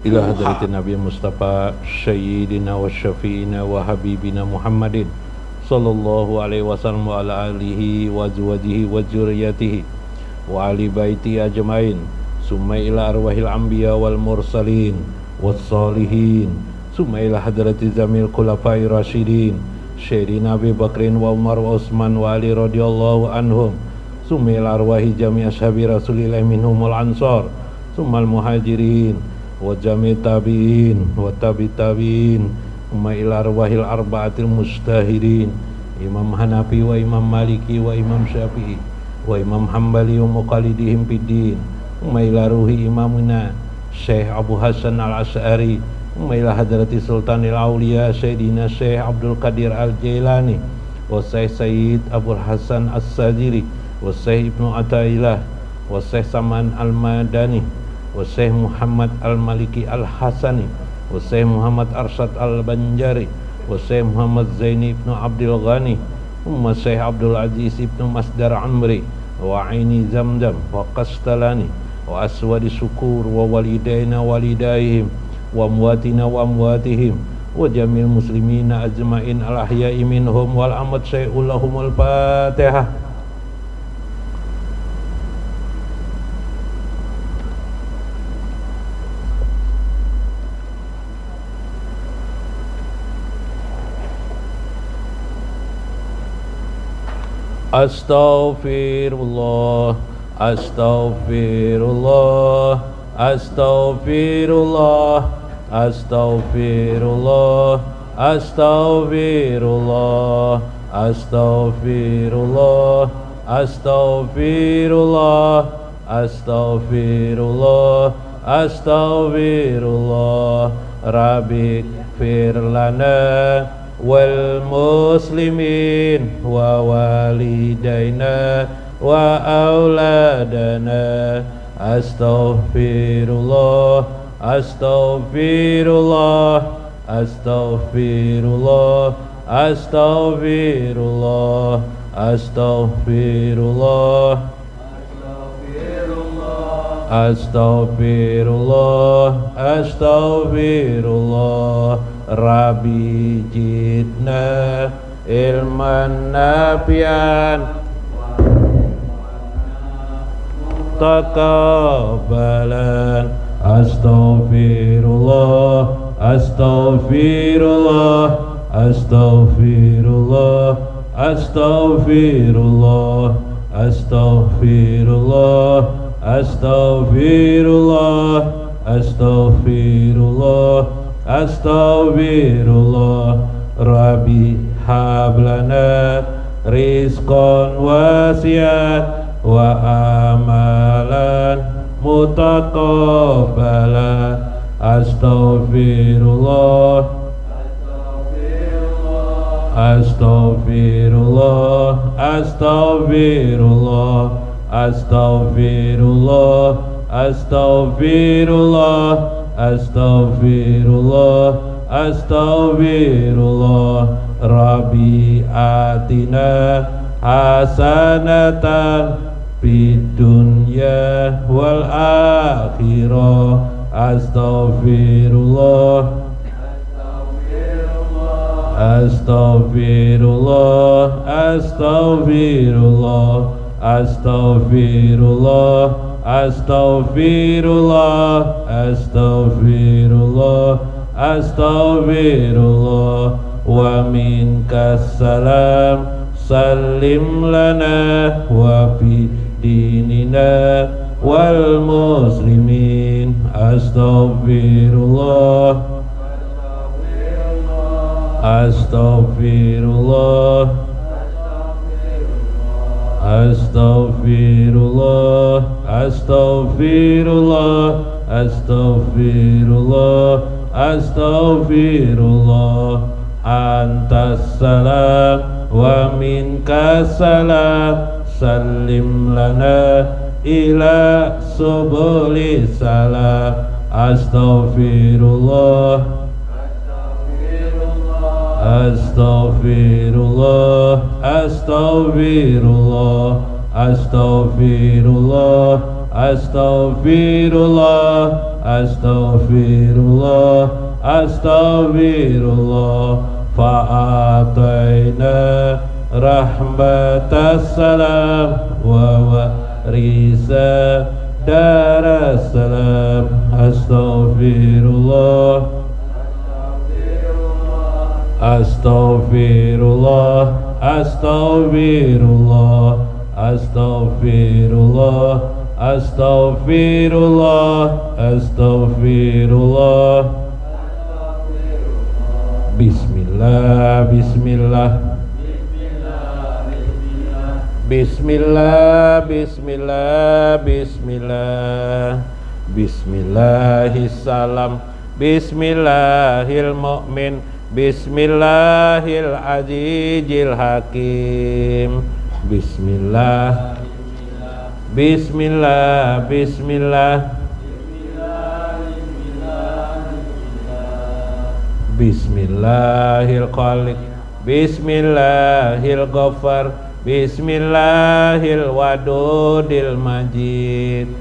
إلى حضرة النبي المصطفى سيدنا وشفينا وحبيبنا محمد صلى الله عليه وسلم وعلى آله وأزواجه وذريته وآل بيته أجمعين ثم إلى أرواح الأنبياء والمرسلين والصالحين ثم إلى حضرة جميع الخلفاء الراشدين سيدنا أبي بكر وعمر وعثمان وعلي رضي الله عنهم ثم إلى أرواح جميع أصحاب رسول الله منهم الأنصار ثم المهاجرين وجميع التابعين وتابع التابعين ثم إلى أرواح الأربعة المجتهدين إمام حنفي وإمام مالكي وإمام شافعي وإمام حنبلي ومقلدهم في الدين ثم إلى روح إمامنا الشيخ أبو حسن الأشعري ثم إلى حضرة سلطان الأولياء سيدنا الشيخ عبد القادر الجيلاني والشيخ سيد أبو الحسن الساجري والشيخ ابن عطاء والشيخ سمان المدني والشيخ محمد المالكي الحسني والشيخ محمد أرشد البنجاري والشيخ محمد زيني بن عبد الغني ثم الشيخ عبد العزيز بن مصدر عمري وعيني زمزم وقستلاني وأسود سكور ووالدينا والديهم وأمواتنا وأمواتهم وجميع المسلمين أجمعين الأحياء منهم والأموات شيء لهم الفاتحة. Astaghfirullah, astaghfirullah, astaghfirullah, astaghfirullah, astaghfirullah, astaghfirullah, astaghfirullah, astaghfirullah, astaghfirullah, Rabbi ighfir lana wal muslimin wa walidaina wa auladana astaghfirullah astaghfirullah astaghfirullah astaghfirullah astaghfirullah astaghfirullah astaghfirullah Rabbi jidna ilman nafian taqabbalan astaghfirullah astaghfirullah astaghfirullah astaghfirullah astaghfirullah astaghfirullah astaghfirullah astaghfirullah Rabbi hablana rizqan wasi'an wa amalan mutaqabbalan astaghfirullah astaghfirullah astaghfirullah astaghfirullah astaghfirullah astaghfirullah astaghfirullah Rabbi atina hasanatan fid dunya wal akhirah astaghfirullah astaghfirullah astaghfirullah astaghfirullah astaghfirullah astaghfirullah astaghfirullah wa minkas salam sallim lana wa fi dinina wal muslimin astaghfirullah astaghfirullah astaghfirullah astaghfirullah astaghfirullah astaghfirullah antas salam wa minkas salam sallim lana ila subuli salam astaghfirullah astaghfirullah astaghfirullah astaghfirullah astaghfirullah, astaghfirullah, astaghfirullah. Fa'atayna rahmatas salam wa warisa darassalam. Astaghfirullah, astaghfirullah, astaghfirullah, astaghfirullah, astaghfirullah, astaghfirullah. Bismillah, bismillah, bismillah, bismillah, bismillah, bismillahissalam, bismillahil mu'min, bismillahil azizil hakim. Bismillah, bismillah, bismillah, bismillahil khaliq, bismillahil ghaffar, bismillahil wadudil majid.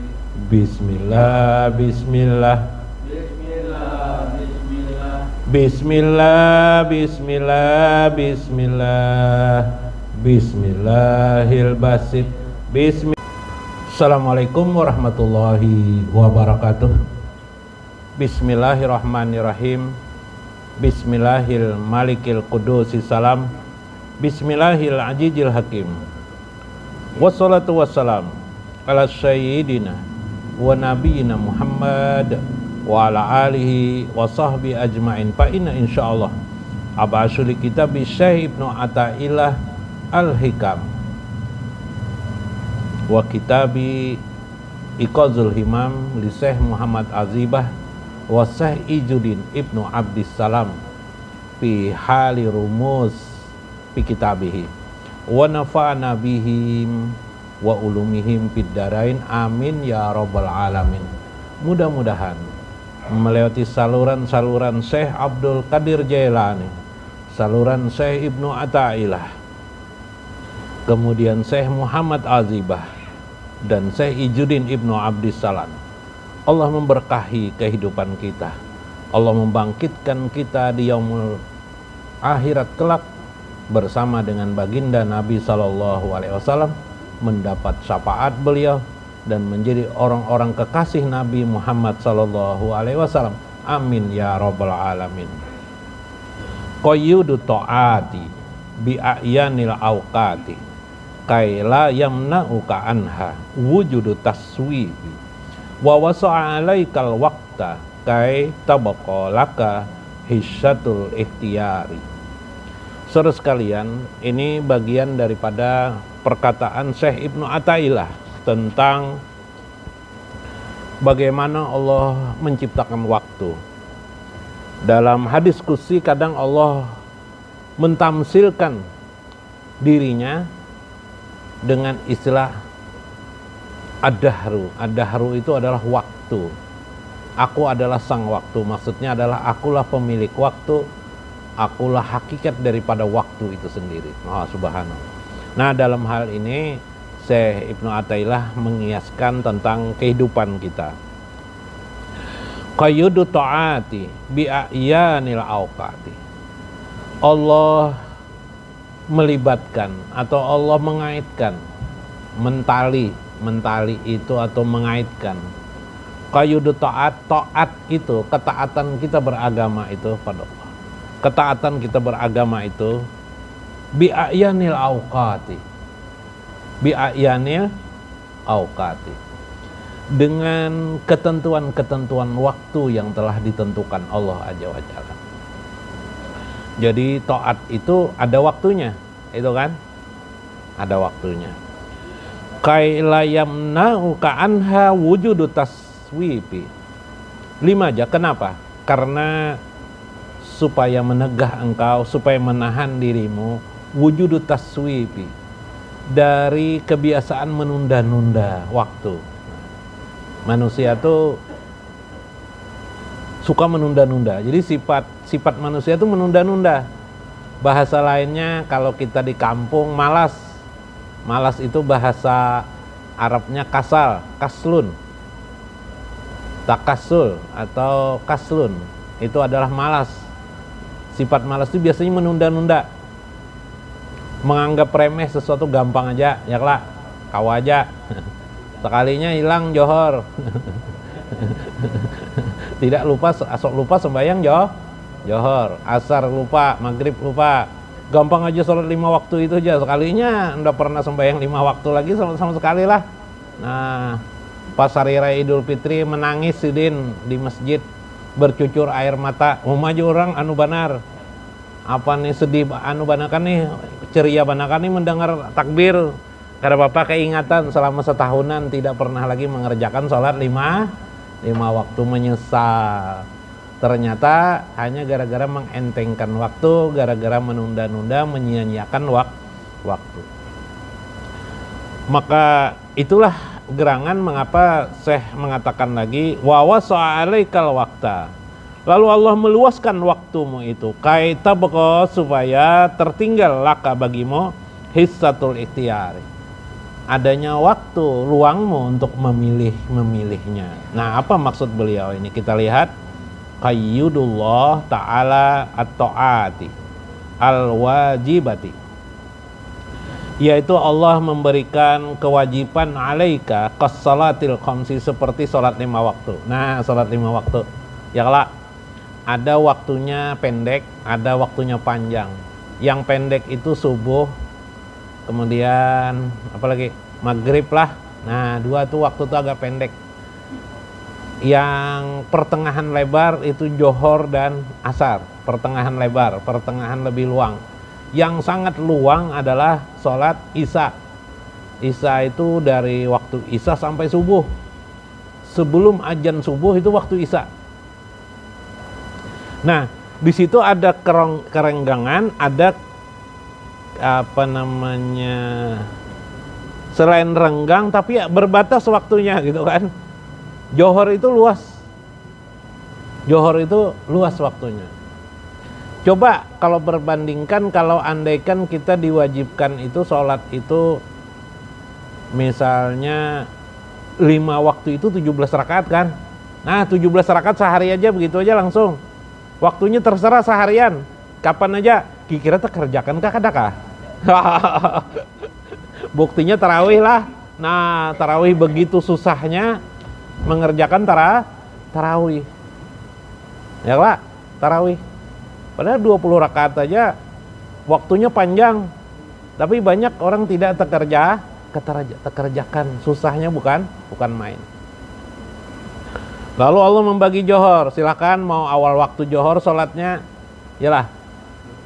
Bismillah, bismillah, bismillah, bismillah, bismillah, bismillahil basit, bismillah. Assalamualaikum warahmatullahi wabarakatuh. Bismillahirrahmanirrahim. Bismillahil malikil qudusis salam, bismillahil ajijil hakim. Wassalatu wassalam ala sayyidina wa nabiyina Muhammad wa ala alihi wa sahbi ajma'in. Fa inna insyaallah abasuli kitab Syekh Ibnu Athaillah Al-Hikam wa kitabi Iqazul Himam li Syekh Muhammad Azibah wa Syekh Ijuddin Ibnu Abdissalam fi hali rumus fi kitabihi wa nafa'ana bihim wa ulumihim fid darain, amin ya rabbal alamin. Mudah-mudahan melewati saluran-saluran Syekh Abdul Qadir Jailani, saluran Syekh Ibnu Athaillah, kemudian Syekh Muhammad Azibah dan Syekh Ijuddin Ibnu Abdissalam, Allah memberkahi kehidupan kita. Allah membangkitkan kita di yaumul akhirat kelak bersama dengan baginda Nabi SAW, mendapat syafaat beliau dan menjadi orang-orang kekasih Nabi Muhammad SAW. Amin ya rabbal alamin. Qayyudu ta'ati bi a'yanil awqati kaila yamna'uka anha wujudu taswibi wa wasa'a alaikal waqta kai tabaqalaka hissatul ikhtiyari. Saudara sekalian, ini bagian daripada perkataan Syekh Ibnu Athaillah tentang bagaimana Allah menciptakan waktu. Dalam hadis qudsi kadang Allah mentamsilkan dirinya dengan istilah Ad-dahru. Ad-dahru itu adalah waktu. Aku adalah sang waktu. Maksudnya adalah akulah pemilik waktu. Akulah hakikat daripada waktu itu sendiri. Oh, subhanallah. Nah, dalam hal ini Syekh Ibnu Athaillah mengiaskan tentang kehidupan kita. Qayyudu ta'ati bi'a'yanil awqati. Allah melibatkan atau Allah mengaitkan, mentali itu atau mengaitkan. Qayyudu ta'at, ta'at itu ketaatan kita beragama itu pada Allah. Ketaatan kita beragama itu bi'a'yanil awqati. Bi'a'yanil awqati. Dengan ketentuan-ketentuan waktu yang telah ditentukan Allah Azza wa Jalla. Jadi taat itu ada waktunya, itu kan? Ada waktunya. Kaila yamna'uka anha wujudu taswibi. 5 aja. Kenapa? Karena supaya menegah engkau, supaya menahan dirimu, wujudu taswibi, dari kebiasaan menunda-nunda waktu. Manusia tuh suka menunda-nunda. Jadi sifat manusia itu menunda-nunda. Bahasa lainnya kalau kita di kampung malas. Malas itu bahasa Arabnya kasal, kaslun, takasul atau kaslun, itu adalah malas. Sifat malas itu biasanya menunda-nunda, menganggap remeh sesuatu gampang aja, ya lah, kau aja. Sekalinya hilang johor. Tidak lupa, asok lupa sembahyang johor, asar lupa, maghrib lupa, gampang aja sholat 5 waktu itu aja. Sekalinya udah pernah sembahyang 5 waktu lagi sama sekali lah. Nah, pas hari raya Idul Fitri menangis sidin di masjid, bercucur air mata, maju orang anu banar. Apa nih sedih anu banakan nih, ceria banakan nih mendengar takbir. Karena bapak keingatan selama setahunan tidak pernah lagi mengerjakan sholat 5 waktu, menyesal. Ternyata hanya gara-gara mengentengkan waktu, gara-gara menunda-nunda, menyia-nyiakan waktu. Maka itulah gerangan mengapa Syekh mengatakan lagi wa wasa'alaikal waqta. Lalu Allah meluaskan waktumu itu kaita beko, supaya tertinggal laka bagimu hissatul ikhtiyari, adanya waktu luangmu untuk memilihnya. Nah, apa maksud beliau ini? Kita lihat qayyudullah ta'ala at-ta'ati al-wajibati, yaitu Allah memberikan kewajiban alaika qas-salatil khamsi, seperti salat 5 waktu. Nah, salat 5 waktu ya lah, ada waktunya pendek, ada waktunya panjang. Yang pendek itu subuh, kemudian apalagi maghrib lah. Nah, 2 tuh waktu tuh agak pendek. Yang pertengahan lebar itu johor dan asar, pertengahan lebar, pertengahan lebih luang. Yang sangat luang adalah sholat isya. Isya itu dari waktu isya sampai subuh. Sebelum azan subuh itu waktu isya. Nah, di situ ada kerenggangan, ada apa namanya, selain renggang tapi ya berbatas waktunya gitu kan. Johor itu luas. Johor itu luas waktunya. Coba kalau berbandingkan, kalau andaikan kita diwajibkan itu sholat itu misalnya 5 waktu itu 17 rakaat kan. Nah, 17 rakaat sehari aja begitu aja langsung. Waktunya terserah seharian. Kapan aja kira-kira kerjakan kah kadakah? Buktinya tarawih lah. Nah, tarawih begitu susahnya mengerjakan tarawih. Ya lah, tarawih. Padahal 20 rakaat aja waktunya panjang. Tapi banyak orang tidak terkerjakan. Susahnya bukan main. Lalu Allah membagi johor. Silakan mau awal waktu johor sholatnya, yalah,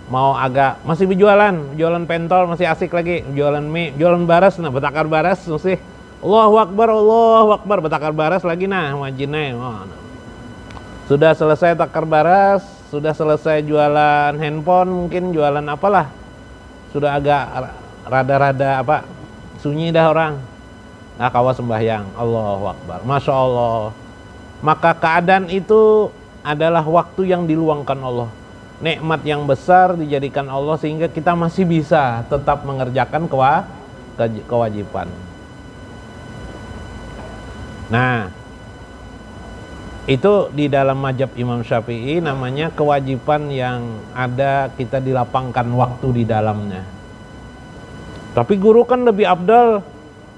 mau agak masih jualan pentol masih asik lagi, jualan mie, jualan baras, nah betakar baras masih Allahu Akbar, betakar baras lagi, nah wajinnya. Oh, nah. Sudah selesai takar baras, sudah selesai jualan handphone, mungkin jualan apalah, sudah agak rada-rada apa, sunyi dah orang. Nah, kawas sembahyang, Allahu Akbar, Masya Allah. Maka keadaan itu adalah waktu yang diluangkan Allah, nikmat yang besar dijadikan Allah, sehingga kita masih bisa tetap mengerjakan kewajiban. Nah, itu di dalam mazhab Imam Syafi'i namanya kewajiban yang ada kita dilapangkan waktu di dalamnya. Tapi guru kan lebih afdal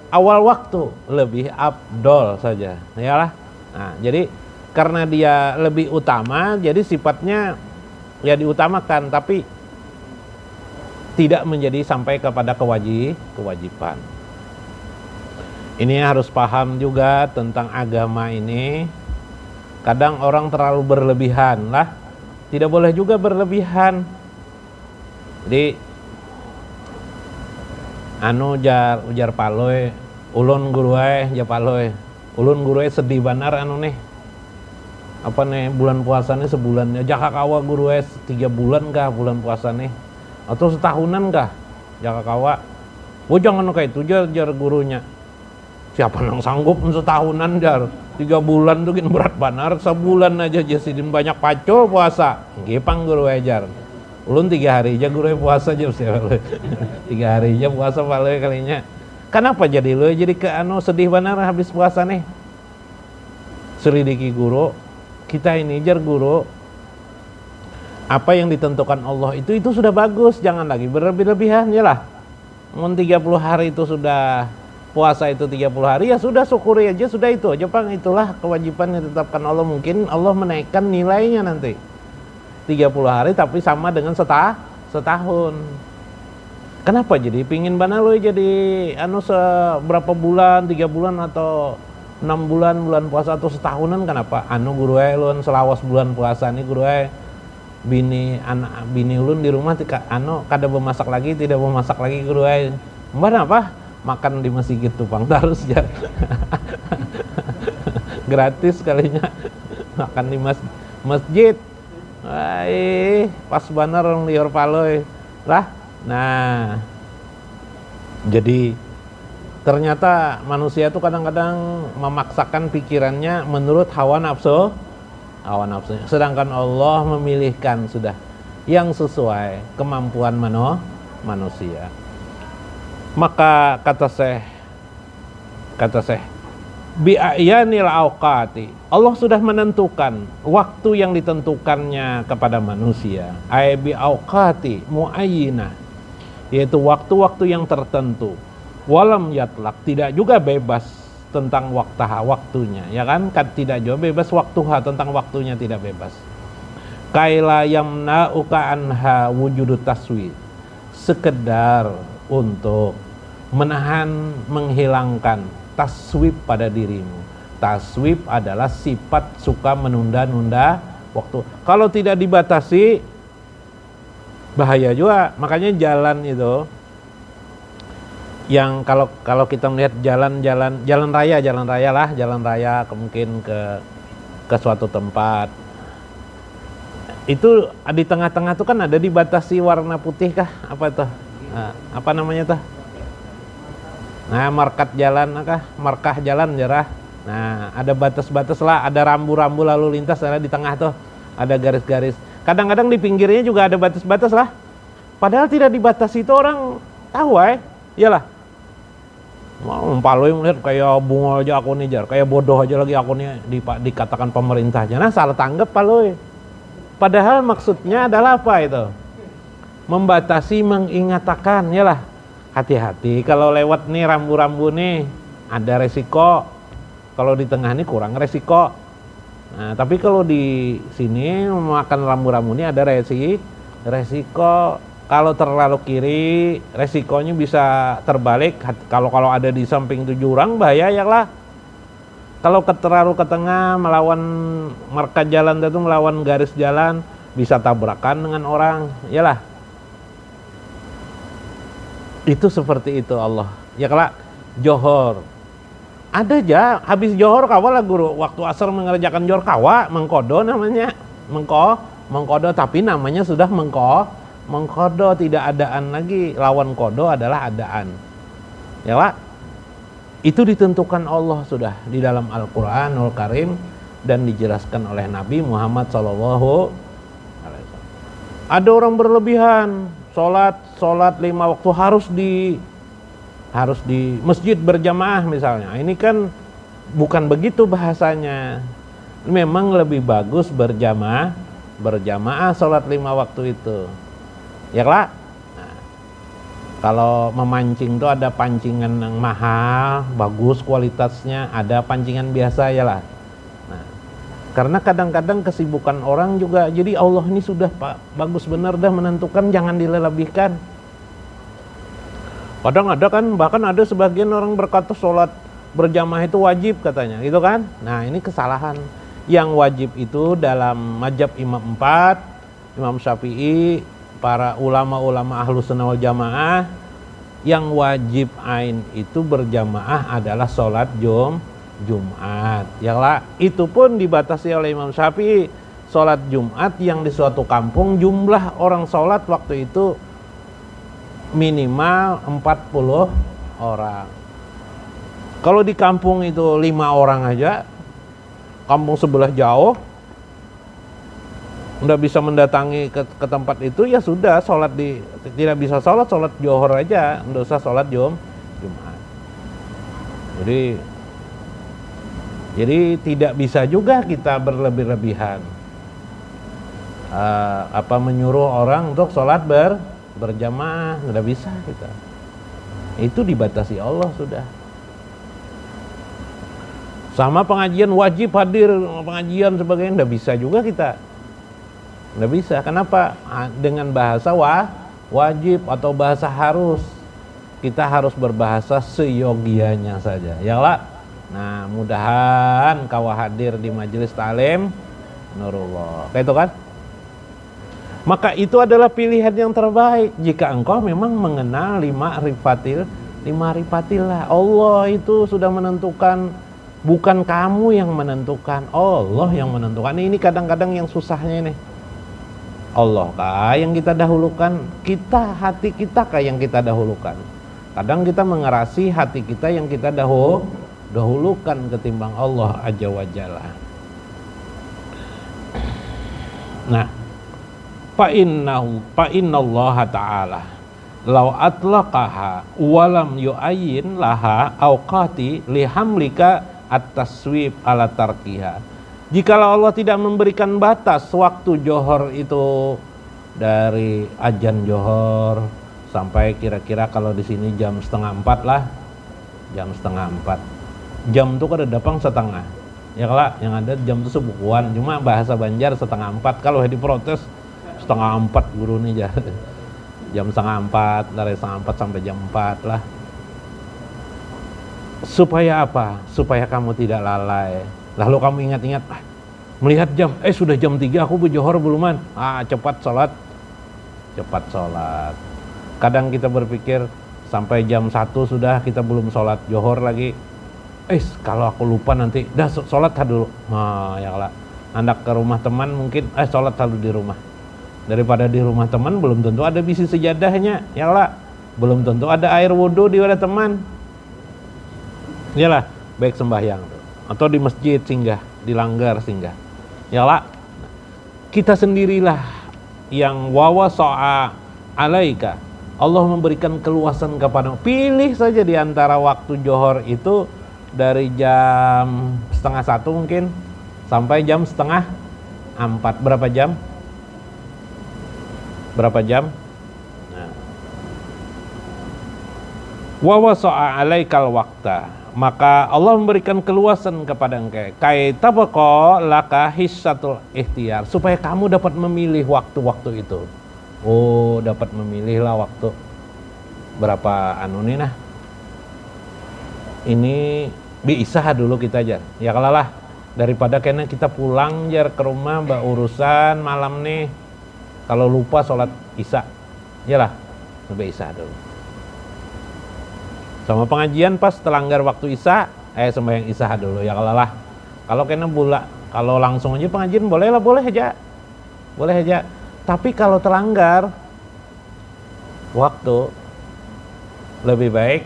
awal waktu, lebih afdal saja, yalah. Nah, jadi karena dia lebih utama, jadi sifatnya ya diutamakan, tapi tidak menjadi sampai kepada kewajiban. Ini harus paham juga tentang agama ini. Kadang orang terlalu berlebihan lah, tidak boleh juga berlebihan. Jadi ujar paloy, ulun guruai ja paloy, ulun guruai sedih banar nih. Apa nih bulan puasanya sebulan, jaka kawa guruai 3 bulan kah bulan puasanya, atau setahunan kah jaka kawa. Oh jangan kayak itu jar gurunya. Siapa yang sanggup setahunan jar, 3 bulan tuh gini berat banar, sebulan aja jasidin banyak pacul puasa. Gepang guru ajar. Ulun 3 hari aja guru puasa aja 3 hari aja puasa paling kalinya. Kenapa jadi lu jadi ke sedih benar habis puasa nih? Selidiki guru, kita ini jar guru, apa yang ditentukan Allah itu sudah bagus, jangan lagi berlebih-lebihan ya lah. Mau 30 hari itu sudah puasa itu 30 hari ya sudah syukuri aja, sudah itu aja Bang, itulah kewajiban yang ditetapkan Allah. Mungkin Allah menaikkan nilainya nanti 30 hari tapi sama dengan setahun. Kenapa jadi pingin bana lu jadi seberapa bulan, 3 bulan atau 6 bulan puasa atau setahunan, kenapa? Guru lu selawas bulan puasa nih guru bini ulun di rumah kada memasak lagi, tidak memasak lagi guru mbak apa? Makan di masjid tupang terus ya. Gratis kalinya makan di masjid. Pas bener liur paloy lah. Nah, jadi ternyata manusia tuh kadang-kadang memaksakan pikirannya menurut hawa nafsunya. Sedangkan Allah memilihkan sudah yang sesuai kemampuan manusia. Maka kata Syekh bi'ayanil awqati, Allah sudah menentukan waktu yang ditentukannya kepada manusia. Ay bi'awqati muayyinah, yaitu waktu-waktu yang tertentu. Walam yatlak, tidak juga bebas tentang waktunya, ya kan? Tidak juga bebas waktuha, tentang waktunya tidak bebas. Kaila yamna'uka anha wujudu taswid, sekedar untuk menahan, menghilangkan taswib pada dirimu. Taswib adalah sifat suka menunda-nunda waktu. Kalau tidak dibatasi bahaya juga. Makanya jalan itu yang kalau kita melihat jalan raya mungkin ke suatu tempat, itu di tengah-tengah itu kan ada dibatasi warna putih kah? Apa itu? Apa namanya tuh? Nah, markah jalan jarah. Nah, ada batas-batas lah, ada rambu-rambu lalu lintas, ada di tengah tuh ada garis-garis. Kadang-kadang di pinggirnya juga ada batas-batas lah. Padahal tidak dibatasi, itu orang tahu iyalah. Mau paloy melihat kayak bunga aja aku nih jar, kayak bodoh aja lagi aku nih dikatakan pemerintahnya. Nah, salah tanggap paloy. Padahal maksudnya adalah apa itu? Membatasi, mengingatkan, yalah. Hati-hati kalau lewat nih rambu-rambu nih ada resiko. Kalau di tengah nih kurang resiko. Nah, tapi kalau di sini makan rambu-rambu ini ada resiko. Kalau terlalu kiri, resikonya bisa terbalik. Kalau ada di samping itu jurang, bahaya ya lah. Kalau terlalu ke tengah, melawan marka jalan itu, melawan garis jalan, bisa tabrakan dengan orang, yalah. Itu seperti itu Allah. Ya kalau johor, ada aja habis johor kawa lah guru. Waktu asar mengerjakan johor kawa, mengkodo namanya, mengkodo, tapi namanya sudah mengkodo, tidak adaan lagi. Lawan kodo adalah adaan. Ya Pak, itu ditentukan Allah sudah di dalam Al-Quranul Karim dan dijelaskan oleh Nabi Muhammad SAW. Ada orang berlebihan, sholat 5 waktu harus di masjid berjamaah misalnya. Ini kan bukan begitu bahasanya. Memang lebih bagus berjamaah sholat 5 waktu itu. Ya lah. Nah, kalau memancing tuh ada pancingan yang mahal, bagus kualitasnya, ada pancingan biasa ya lah. Nah, karena kadang-kadang kesibukan orang juga, jadi Allah ini sudah bagus benar dah menentukan, jangan dilebihkan. Padahal ada kan, bahkan ada sebagian orang berkata sholat berjamaah itu wajib katanya, gitu kan? Nah, ini kesalahan. Yang wajib itu dalam mazhab Imam 4, Imam Syafi'i, para ulama-ulama Ahlus Sunnah wal Jamaah, yang wajib ain itu berjamaah adalah sholat Jumat. Ya lah, itu pun dibatasi oleh Imam Syafi'i. Sholat Jumat yang di suatu kampung jumlah orang sholat waktu itu minimal 40 orang. Kalau di kampung itu 5 orang aja, kampung sebelah jauh, nggak bisa mendatangi ke tempat itu, ya sudah sholat tidak bisa sholat johor aja, nggak usah sholat Jumat. Jadi tidak bisa juga kita berlebih-lebihan menyuruh orang untuk sholat berjamaah, nggak bisa kita. Itu dibatasi Allah sudah. Sama pengajian wajib hadir, pengajian sebagainya, nggak bisa juga kita. Nggak bisa. Kenapa? Dengan bahasa wajib atau bahasa harus. Kita harus berbahasa seyogianya saja. Ya lah. Nah, mudahan kau hadir di majelis ta'lim Nurullah. Kayak itu kan? Maka itu adalah pilihan yang terbaik jika engkau memang mengenal lima rifatillah. Allah itu sudah menentukan, bukan kamu yang menentukan, Allah yang menentukan. Ini kadang-kadang yang susahnya ini. Allah kah yang kita dahulukan? Hati kita kah yang kita dahulukan? Kadang kita mengerasi hati kita yang kita dahulukan ketimbang Allah Azza wa Jalla. Nah, fa innallaha ta'ala law atlaqaha walam yu'ayyin laha awqati lihamlika at-taswib ala tarkiha. Jikalau Allah tidak memberikan batas waktu johor itu dari azan johor sampai kira-kira kalau di sini jam 3:30 lah, jam 3:30. Jam itu kan ada dapang setengah. Ya kalau yang ada jam itu sebukuan, cuma bahasa Banjar 3:30. Kalau diprotes 3:30 guru nih jam 3:30, dari 3:30 sampai jam 4 lah. Supaya apa? Supaya kamu tidak lalai. Lalu kamu ingat-ingat, melihat jam, sudah jam 3 aku berjohor beluman. Cepat sholat. Kadang kita berpikir sampai jam 1 sudah kita belum sholat johor lagi. Kalau aku lupa nanti, dah sholat dulu. Ya lah. Anda ke rumah teman mungkin, sholat dulu di rumah. Daripada di rumah teman belum tentu ada bisi sejadahnya, ya lah. Belum tentu ada air wudhu di wadah teman. Ya lah, baik sembahyang tuh. Atau di masjid singgah, di langgar singgah. Ya lah. Kita sendirilah yang wawasa'a alaika. Allah memberikan keluasan kepadamu. Pilih saja di antara waktu johor itu dari jam 12:30 mungkin sampai jam 3:30. Berapa jam? Nah. Wa wasa'a alaikal waqta, maka Allah memberikan keluasan kepada engkau. Kaitabqa laka hissatul ikhtiyar, supaya kamu dapat memilih waktu-waktu itu. Dapat memilih lah waktu berapa nih nah. Ini biisah dulu kita aja. Ya kalalah daripada kena kita pulang jar ke rumah urusan malam nih. Kalau lupa sholat isya, yalah sampai isya dulu. Sama pengajian pas terlanggar waktu isya, sembahyang isya dulu. Ya kalalah. Kalau kena kalau langsung aja pengajian boleh aja. Tapi kalau terlanggar waktu, lebih baik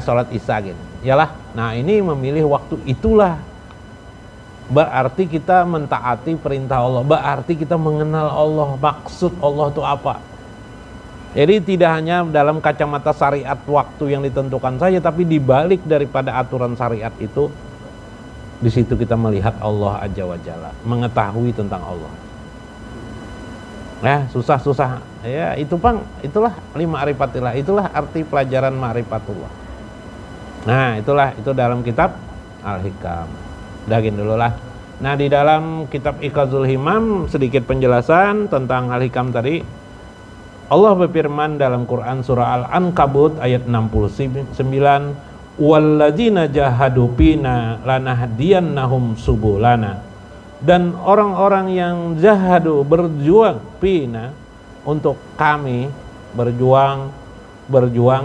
sholat isya gitu. Yalah. Nah, ini memilih waktu itulah berarti kita mentaati perintah Allah, berarti kita mengenal Allah, maksud Allah itu apa. Jadi tidak hanya dalam kacamata syariat waktu yang ditentukan saja, tapi dibalik daripada aturan syariat itu, di situ kita melihat Allah Azza wa Jalla, mengetahui tentang Allah. Susah. Ya, itulah ma'rifatillah, itulah arti pelajaran ma'rifatullah. Nah, itu dalam kitab Al-Hikam. Daging dulu lah. Nah, di dalam kitab Iqazul Himam sedikit penjelasan tentang Al-Hikam tadi. Allah berfirman dalam Quran surah Al-Ankabut ayat 69, walladzina jahadu fina lanahdiyannahum subulana. Dan orang-orang yang jahadu, berjuang fina, untuk kami, berjuang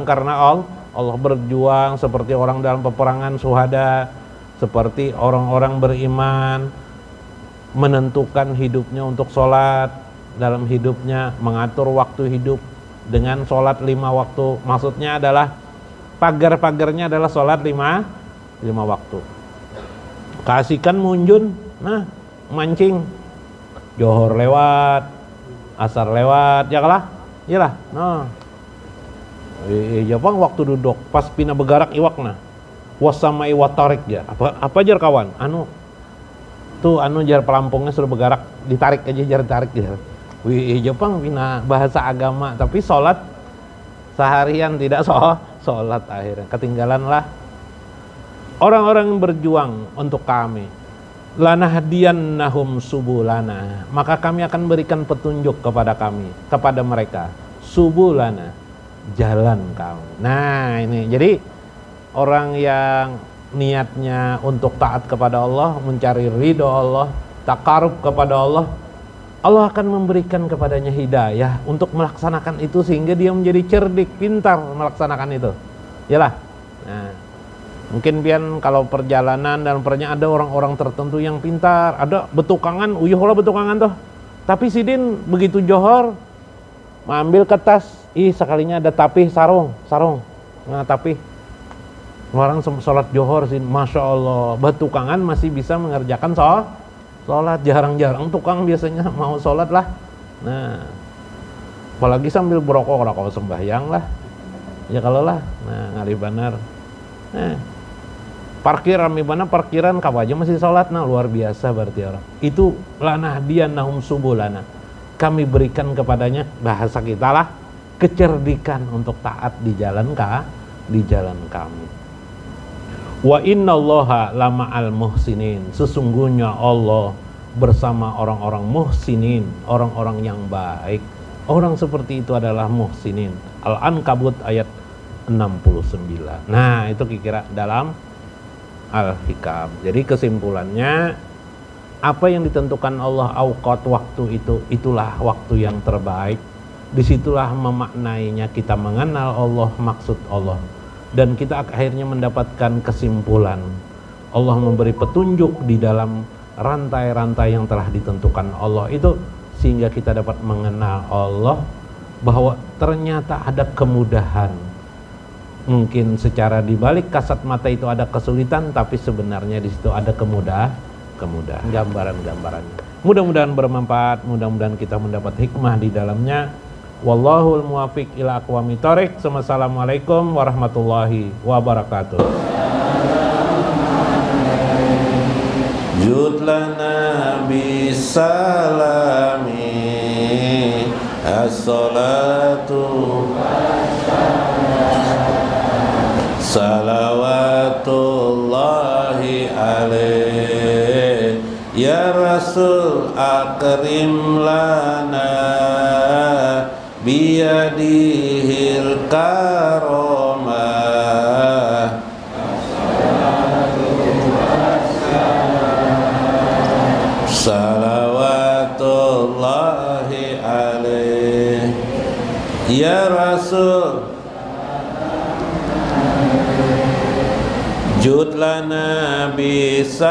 karena Allah, berjuang seperti orang dalam peperangan syuhada, seperti orang-orang beriman menentukan hidupnya untuk sholat dalam hidupnya, mengatur waktu hidup dengan sholat 5 waktu. Maksudnya adalah pagar-pagarnya adalah sholat 5 waktu. Kasihkan munjun, mancing, johor lewat, asar lewat, ya kalah, iyalah. Jepang waktu duduk pas pina begarak iwakna wasama iwatarik ya. Apa jar kawan? Jar pelampungnya sudah bergerak, ditarik aja jar tarik jar. Jepang pina bahasa agama tapi sholat seharian tidak sholat akhirnya ketinggalanlah. Orang-orang yang berjuang untuk kami, lanahdiyannahum subulana, maka kami akan berikan petunjuk kepada mereka, subulana, jalan kami. Nah ini jadi orang yang niatnya untuk taat kepada Allah, mencari ridho Allah, takarub kepada Allah, Allah akan memberikan kepadanya hidayah untuk melaksanakan itu sehingga dia menjadi cerdik, pintar melaksanakan itu. Yalah. Nah, mungkin pian kalau perjalanan dan pernya ada orang-orang tertentu yang pintar, ada betukangan, uyuh betukangan toh. Tapi sidin begitu johor mengambil kertas, sekalinya ada tapih sarung. Nah, tapih orang sholat johor sih, masya Allah, betukangan masih bisa mengerjakan sholat, jarang-jarang tukang biasanya mau sholat lah. Nah, apalagi sambil berokok sembahyang lah, ya kalau lah. Nah, ngari banar. Nah, parkiran kawaja masih sholat, nah luar biasa berarti orang. Itu lanahdiyannahum subulana. Kami berikan kepadanya, bahasa kita lah, kecerdikan untuk taat di jalan kami. Wa innallaha lama'al muhsinin, sesungguhnya Allah bersama orang-orang muhsinin, orang-orang yang baik. Orang seperti itu adalah muhsinin. Al-Ankabut ayat 69. Nah, itu kira-kira dalam Al-Hikam. Jadi kesimpulannya, apa yang ditentukan Allah awqat waktu itu, itulah waktu yang terbaik. Disitulah memaknainya kita mengenal Allah, maksud Allah. Dan kita akhirnya mendapatkan kesimpulan Allah memberi petunjuk di dalam rantai-rantai yang telah ditentukan Allah itu, sehingga kita dapat mengenal Allah, bahwa ternyata ada kemudahan. Mungkin secara dibalik kasat mata itu ada kesulitan, tapi sebenarnya di situ ada kemudahan, gambaran-gambarannya. Mudah-mudahan bermanfaat, mudah-mudahan kita mendapat hikmah di dalamnya. Wallahul muwafiq ila aqwamit thoriq. Assalamualaikum warahmatullahi wabarakatuh. Jud lana bisalami as-salatu salawatullahi alaih ya Rasul akrim lana biyadihil karamah salawatullahi alaih ya Rasul jud lana bisalami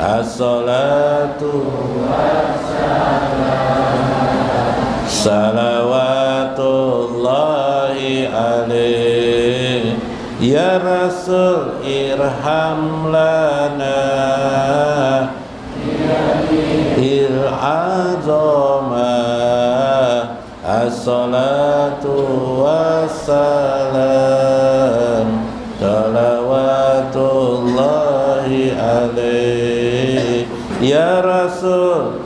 as-salatu salawatullahi alaih ya Rasul irham lana il-azamah as-salatu wassalam salawatullahi alaih ya Rasul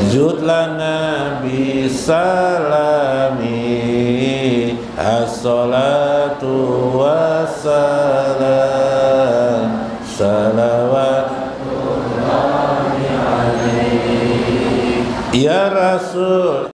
jud lana bisalami as-salatu wassalam salawatullahi alaihi ya Rasul